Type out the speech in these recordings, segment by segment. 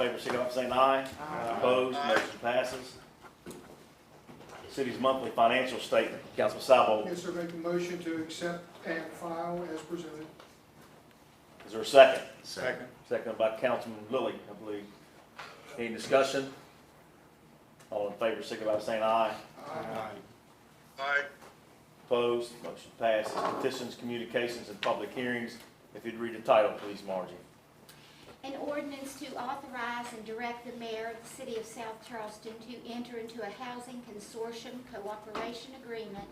favor, signify by saying aye. Aye. Opposed, motion passes. City's monthly financial statement, Councilman Sabo. Yes, sir, make a motion to accept and file as presented. Is there a second? Second. Second by Councilman Lilly, I believe. Any discussion? All in favor, signify by saying aye. Aye. Opposed, motion passes. Petitions, communications, and public hearings. If you'd read the title, please, Margie. An ordinance to authorize and direct the mayor of the city of South Charleston to enter into a housing consortium cooperation agreement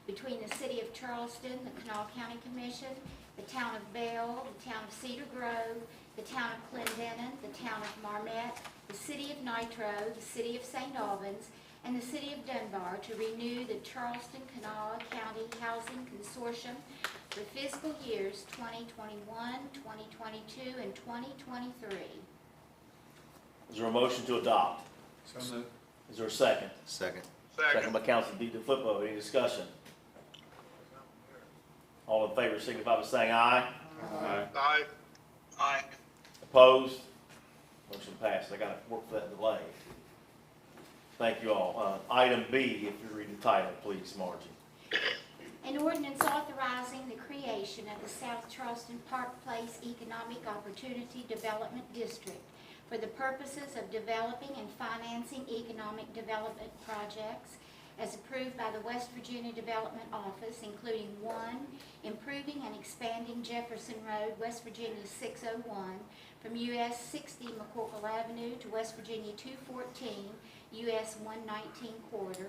between the city of Charleston, the Kanawha County Commission, the town of Bell, the town of Cedar Grove, the town of Clendenin, the town of Marmet, the city of Nitro, the city of St. Albans, and the city of Dunbar to renew the Charleston Kanawha County Housing Consortium for fiscal years 2021, 2022, and 2023. Is there a motion to adopt? So moved. Is there a second? Second. Second by Councilman DeFilippo. Any discussion? All in favor, signify by saying aye. Aye. Aye. Aye. Opposed? Motion passed. I got to work for that delay. Thank you all. Item B, if you read the title, please, Margie. An ordinance authorizing the creation of the South Charleston Park Place Economic Opportunity Development District for the purposes of developing and financing economic development projects as approved by the West Virginia Development Office, including 1, improving and expanding Jefferson Road, West Virginia 601, from US 60 McCorkle Avenue to West Virginia 214, US 119 corridor.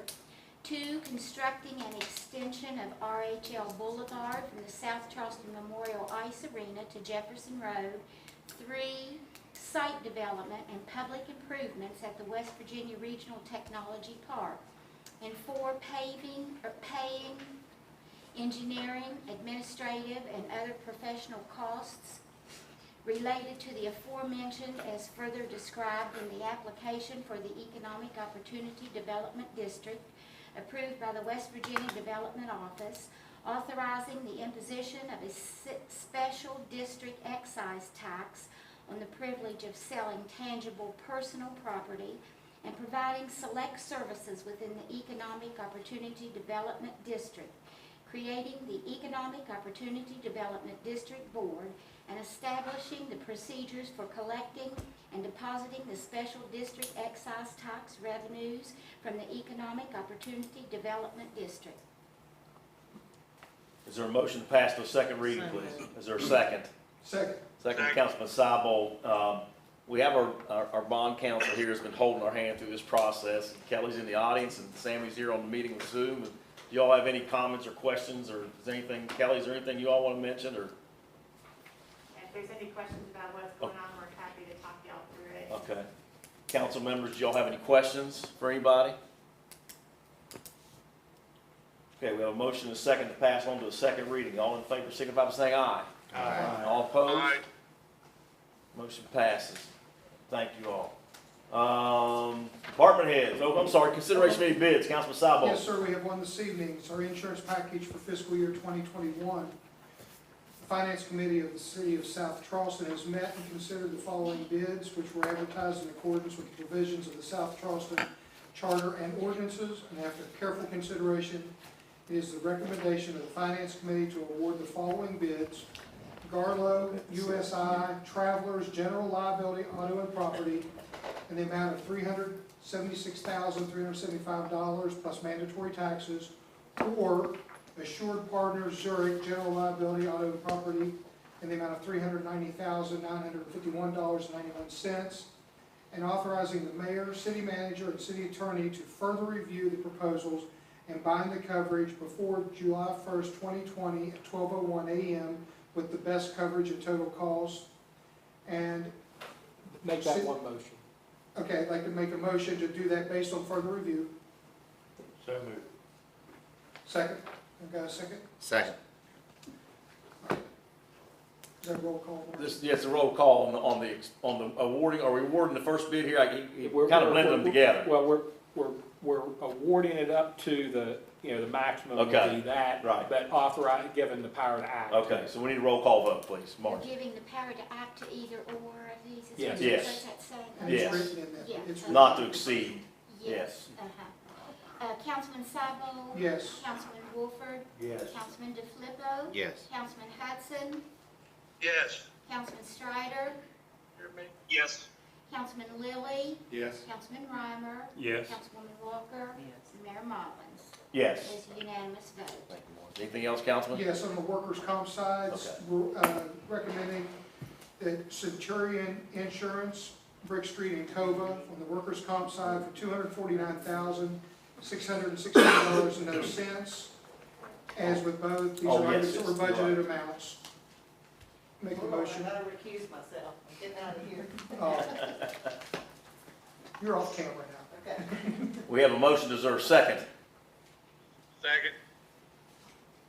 2, constructing an extension of RHL Boulevard from the South Charleston Memorial Ice Arena to Jefferson Road. 3, site development and public improvements at the West Virginia Regional Technology Park. And 4, paying, engineering, administrative, and other professional costs related to the aforementioned as further described in the application for the Economic Opportunity Development District approved by the West Virginia Development Office, authorizing the imposition of a special district excise tax on the privilege of selling tangible personal property and providing select services within the Economic Opportunity Development District, creating the Economic Opportunity Development District Board, and establishing the procedures for collecting and depositing the special district excise tax revenues from the Economic Opportunity Development District. Is there a motion to pass to a second reading, please? Is there a second? Second. Second, Councilman Sabo. We have our bond counsel here has been holding our hand through this process. Kelly's in the audience and Sammy's here on the meeting with Zoom. Do you all have any comments or questions, or is anything, Kelly, is there anything you all want to mention, or? If there's any questions about what's going on, we're happy to talk y'all through it. Okay. Council members, do y'all have any questions for anybody? Okay, we have a motion and a second to pass on to a second reading. All in favor, signify by saying aye. Aye. All opposed? Aye. Motion passes. Thank you all. Department heads, oh, I'm sorry, consideration of any bids, Councilman Sabo. Yes, sir, we have one this evening. It's our insurance package for fiscal year 2021. The Finance Committee of the City of South Charleston has met and considered the following bids, which were advertised in accordance with the provisions of the South Charleston Charter and ordinances, and after careful consideration, it is the recommendation of the Finance Committee to award the following bids: Garlow, USI, Travelers, General Liability, Auto and Property, in the amount of $376,375 plus mandatory taxes, or Assured Partners, Zurich, General Liability, Auto and Property, in the amount of $390,951.91, and authorizing the mayor, city manager, and city attorney to further review the proposals and bind the coverage before July 1st, 2020 at 12:01 a.m. with the best coverage and total cost. And Make that one motion. okay, I'd like to make a motion to do that based on further review. So moved. Second. Got a second? Second. Is that a roll call? This, yes, a roll call on the awarding, are we awarding the first bid here? We're Kind of blending them together. Well, we're awarding it up to the, the maximum would Okay. be that. Right. But given the power to act. Okay, so we need a roll call vote, please. We're Margie. giving the power to act to either or of these Yes. Yes. Does that say? And it's Yes. written in that. Yeah. It's Not to written. exceed, yes. Councilman Sabo? Yes. Councilman Wolford? Yes. Councilman DeFilippo? Yes. Councilman Hudson? Yes. Councilman Stryder? Yes. Councilman Lilly? Yes. Councilman Reimer? Yes. Councilwoman Walker? And Mayor Mullins? Yes. It's a unanimous vote. Thank you, Marge. Anything else, Councilman? Yes, on the workers' comp side, Okay. we're recommending that Centurion Insurance, Brick Street and Cova, on the workers' comp side for $249,616.00. As with both, these Oh, are yes, items that were yes, you're budgeted amounts. Make the motion. I gotta recuse myself, I'm getting out of here. You're off camera now. Okay. We have a motion to reserve second. Second.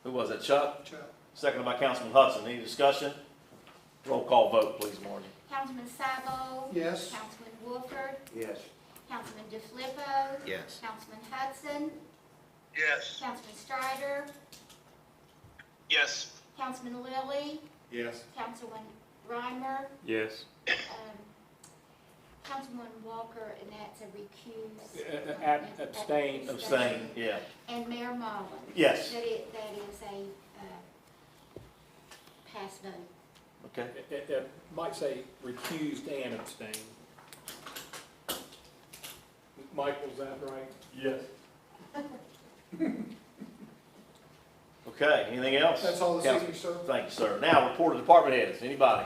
Who was it, Chuck? Chuck. Seconded by Councilman Hudson. Any discussion? Roll call vote, please, Margie. Councilman Sabo? Yes. Councilman Wolford? Yes. Councilman DeFilippo? Yes. Councilman Hudson? Yes. Councilman Stryder? Yes. Councilman Lilly? Yes. Councilman Reimer? Yes. Councilman Walker, and that's a recuse. Abstain. Abstain, yeah. And Mayor Mullins? Yes. That is a pass vote. Okay. It might say recused and abstain. Michael, is that right? Yes. Okay, anything else? That's all this Council- evening, sir. Thank you, sir. Now, report of department heads. Anybody?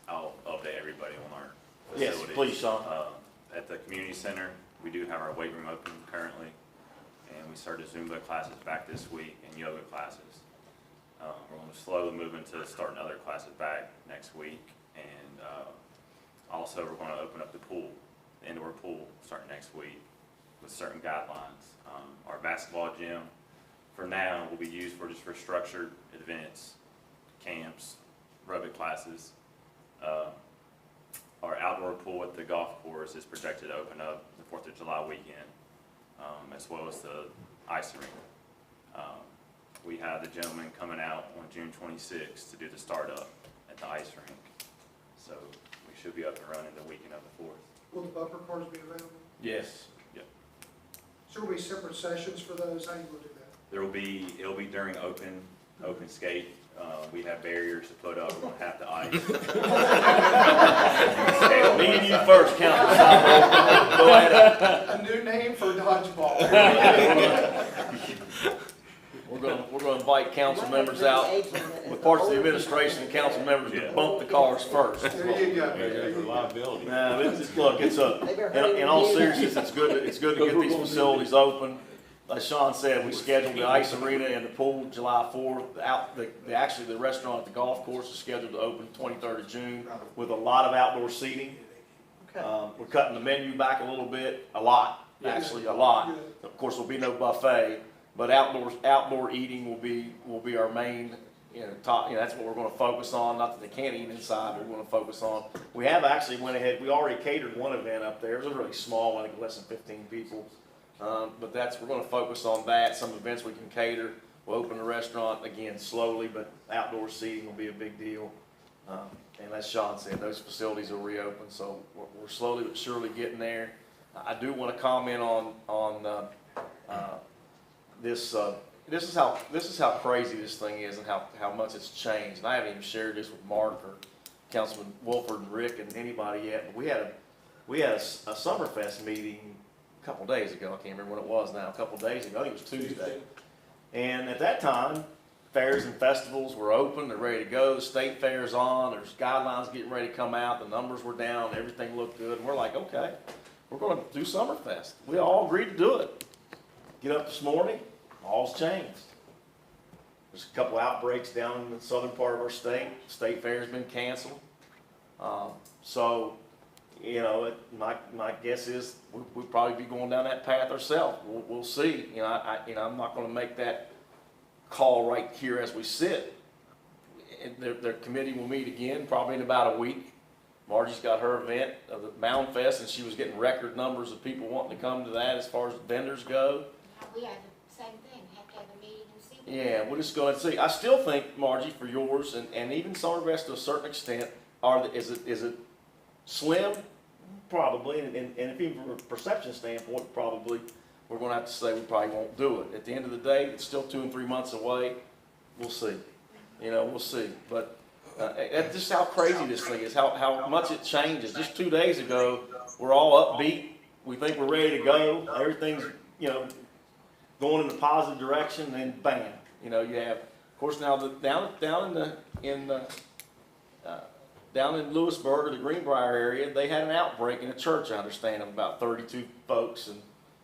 I'll update everybody on our Yes, facilities. please, Sean. At the community center, we do have our weight room open currently, and we started Zumba classes back this week and yoga classes. We're going to slowly move into starting other classes back next week, and also we're going to open up the pool, the indoor pool, starting next week with certain guidelines. Our basketball gym, for now, will be used for just for structured events, camps, aerobic classes. Our outdoor pool at the golf course is projected to open up the 4th of July weekend, as well as the ice arena. We have the gentleman coming out on June 26th to do the startup at the ice rink. So we should be up and running the weekend of the 4th. Will the bumper cars be available? Yes. So will be separate sessions for those? How you will do that? It'll be during open skate. We have barriers to put up, we're gonna have to ice. Me and you first, Councilman Sabo. Go ahead. A new name for dodgeball. We're gonna invite council members out, with parts of the administration and council members to bump the cars first. There you go. Liability. No, look, in all seriousness, it's good to get these facilities open. Like Sean said, we scheduled the ice arena and the pool July 4th. Actually, the restaurant at the golf course is scheduled to open 23rd of June with a lot of outdoor seating. We're cutting the menu back a little bit, a lot. Of course, there'll be no buffet, but outdoor eating will be our main, top, that's what we're gonna focus on. Not that they can't eat inside, but we're gonna focus on. We have actually went ahead, we already catered one event up there. It was a really small one, I think less than 15 people. But we're gonna focus on that. Some events we can cater. We'll open the restaurant again slowly, but outdoor seating will be a big deal. And as Sean said, those facilities will reopen, so we're slowly but surely getting there. I do want to comment on this. This is how crazy this thing is and how much it's changed. And I haven't even shared this with Mark or Councilman Wolford and Rick and anybody yet. But we had a Summerfest meeting a couple days ago. I can't remember when it was now. A couple days ago, I think it was Tuesday. And at that time, fairs and festivals were open, they're ready to go, the state fair's on, there's guidelines getting ready to come out, the numbers were down, everything looked good, and we're like, okay, we're gonna do Summerfest. We all agreed to do it. Get up this morning, all's changed. There's a couple outbreaks down in the southern part of our state, state fair's been canceled. So, my guess is we'll probably be going down that path ourselves. We'll see. I'm not going to make that call right here as we sit. Their committee will meet again probably in about a week. Margie's got her event of the Mound Fest, and she was getting record numbers of people wanting to come to that as far as vendors go. We have the same thing, have to have a meeting and see Yeah, we're just gonna see. I still think, Margie, for yours and even Summerfest to a certain extent, is it slim? Probably, and if even from a perception standpoint, probably, we're gonna have to say we probably won't do it. At the end of the day, it's still 2 and 3 months away. We'll see. We'll see. But that's just how crazy this thing is, how much it changes. Just 2 days ago, we're all upbeat. We think we're ready to go. Everything's, going in a positive direction, and then bam. You have, of course, now down in Lewisburg or the Greenbrier area, they had an outbreak in a church, I understand, of about 32 folks, and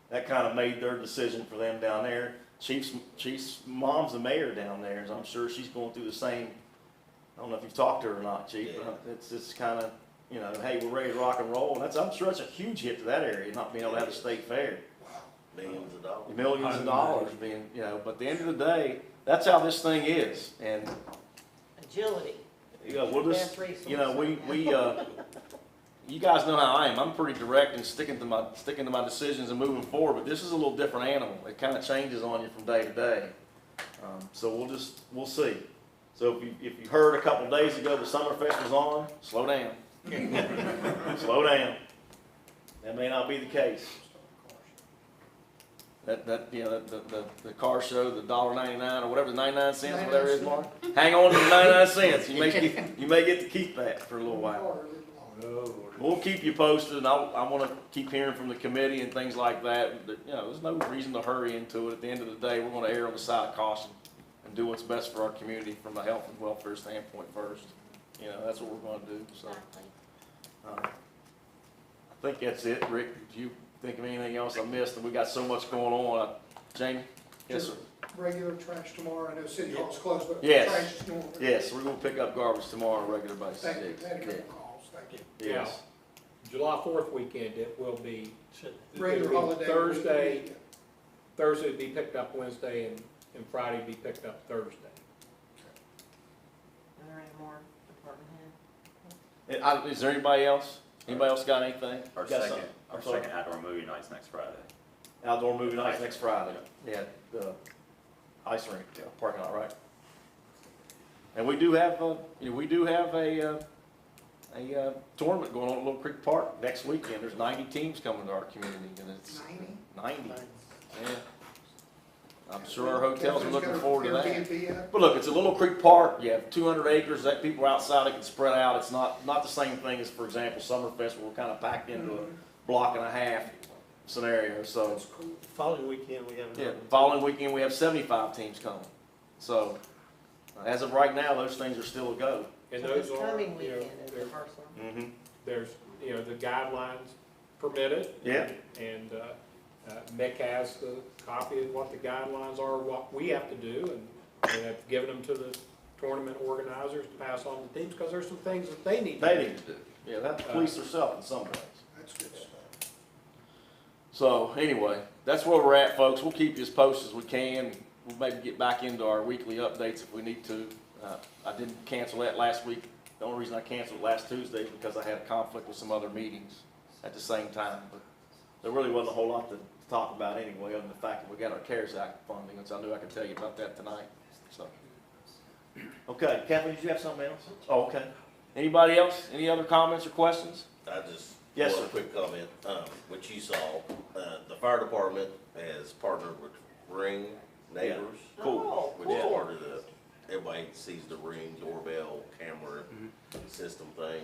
that kind of made their decision for them down there. Chief's mom's the mayor down there, so I'm sure she's going through the same. I don't know if you've talked to her or not, Chief, but it's kind of, hey, we're ready to rock and roll, and I'm sure that's a huge hit to that area, not being able to have a state fair. Millions of dollars. Millions of dollars being, but at the end of the day, that's how this thing is, and, Agility. we'll just, Best resource we, you guys know how I am. I'm pretty direct and sticking to my decisions and moving forward, but this is a little different animal. It kind of changes on you from day to day. So we'll see. So if you heard a couple days ago the Summerfest was on, slow down. Slow down. That may not be the case. The car show, the $1.99 or whatever, the 99 cents, whatever it is, Mark. Hang on to the 99 cents. You may get to keep that for a little while. We'll keep you posted, and I want to keep hearing from the committee and things like that. But, there's no reason to hurry into it. At the end of the day, we're going to err on the side of caution and do what's best for our community from a health and welfare standpoint first. That's what we're going to do. So, Exactly. I think that's it. Rick, do you think of anything else I missed? And we got so much going on. Jamie? Yes, sir. Regular trash tomorrow, I know City Hall's closed, but Yes. trash is normal. Yes, we're going to pick up garbage tomorrow on a regular basis. Thank you, Yes. had a couple calls, thank you. Yes. July 4th weekend, it will be. Regular holiday. Thursday will be picked up Wednesday, and Friday will be picked up Thursday. Are there any more department head? Is there anybody else? Anybody else got anything? Our Got second, something? our I'm sorry. second outdoor movie night's next Friday. Outdoor movie nights next Friday. Yeah, the ice rink, parking lot, right? And we do have a tournament going on at Little Creek Park next weekend. There's 90 teams coming to our community, and it's 90. Yeah. I'm sure our hotels are looking forward to that. Airbnb, But look, it's a Little Creek Park. You have 200 acres. That people are outside. It can spread out. It's not the same thing as, for example, Summerfest, where we're kind of packed into a block and a half scenario. So, That's cool. Following weekend, we have. yeah, following weekend we have 75 teams coming. So, as of right now, those things are still a go. And So those this are, coming weekend is the they're- first one. Mm-hmm. there's, the guidelines permit it. Yeah. And Mick has the copy of what the guidelines are, what we have to do, and have given them to the tournament organizers to pass on to teams, because there's some things that they need to do. They need to do. Yeah, they have to police themselves in some ways. That's good stuff. So anyway, that's where we're at, folks. We'll keep you as posted as we can. We'll maybe get back into our weekly updates if we need to. I didn't cancel that last week. The only reason I canceled it last Tuesday is because I had a conflict with some other meetings at the same time. But there really wasn't a whole lot to talk about anyway, other than the fact that we got our CARES Act funding, and so I knew I could tell you about that tonight. So, okay, Kathleen, did you have something else? Oh, okay. Anybody else? Any other comments or questions? I just, Yes, one sir. quick comment, which you saw, the fire department has partnered with Ring Neighbors. Oh, Which is cool. part of everybody sees the Ring doorbell camera system thing.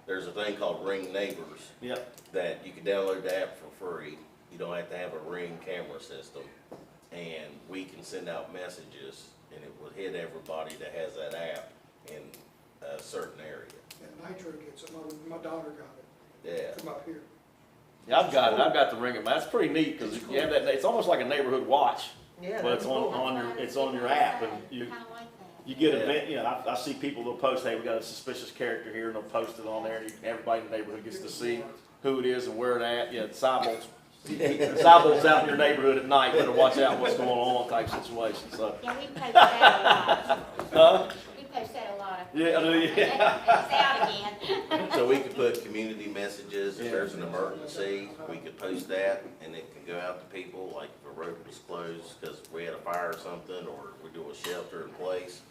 There's a thing called Ring Neighbors Yep. that you can download the app for free. You don't have to have a Ring camera system. And we can send out messages, and it will hit everybody that has that app in a certain area. And Nitro gets it, my daughter got Yeah. it, come up here. Yeah, I've got it. I've got the ring. That's pretty neat because you have that. It's almost like a neighborhood watch, Yeah, but it's that's cool. on your app, and you Kinda like that. you get Yeah. event. I see people, they'll post, hey, we got a suspicious character here, and they'll post it on there, and everybody in the neighborhood gets to see who it is and where it at. Yeah, Cybol's out in your neighborhood at night. Better watch out what's going on type situation. So, Yeah, we post that a lot. huh? We post that a lot. Yeah, I know, yeah. It's out again. So we could put community messages, if there's an emergency, we could post that, and it can go out to people, like if a road was closed, cause we had a fire or something, or we do a shelter in place.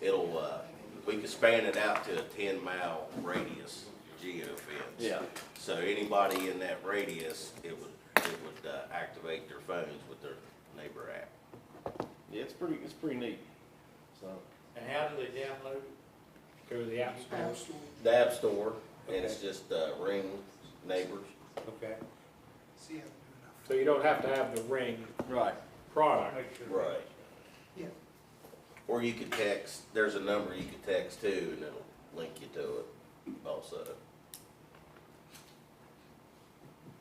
It'll, we could span it out to a 10-mile radius geo-fence. Yeah. So anybody in that radius, it would activate their phones with their neighbor app. Yeah, it's pretty neat, so. And how do they download? Go to the app store? App Store. The App Store, and it's just, Ring Neighbors. Okay. See, I haven't done enough. So you don't have to have the Ring Right. product. Right. Yeah. Or you could text, there's a number you could text to, and it'll link you to it also.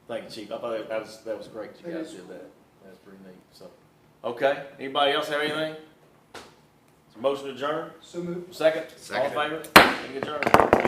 Thank you, Chief. I thought that was great that you guys did that. That's pretty neat, so. Okay, anybody else have anything? Is there a motion to adjourn? So moved. Second? All in favor? Meeting adjourned.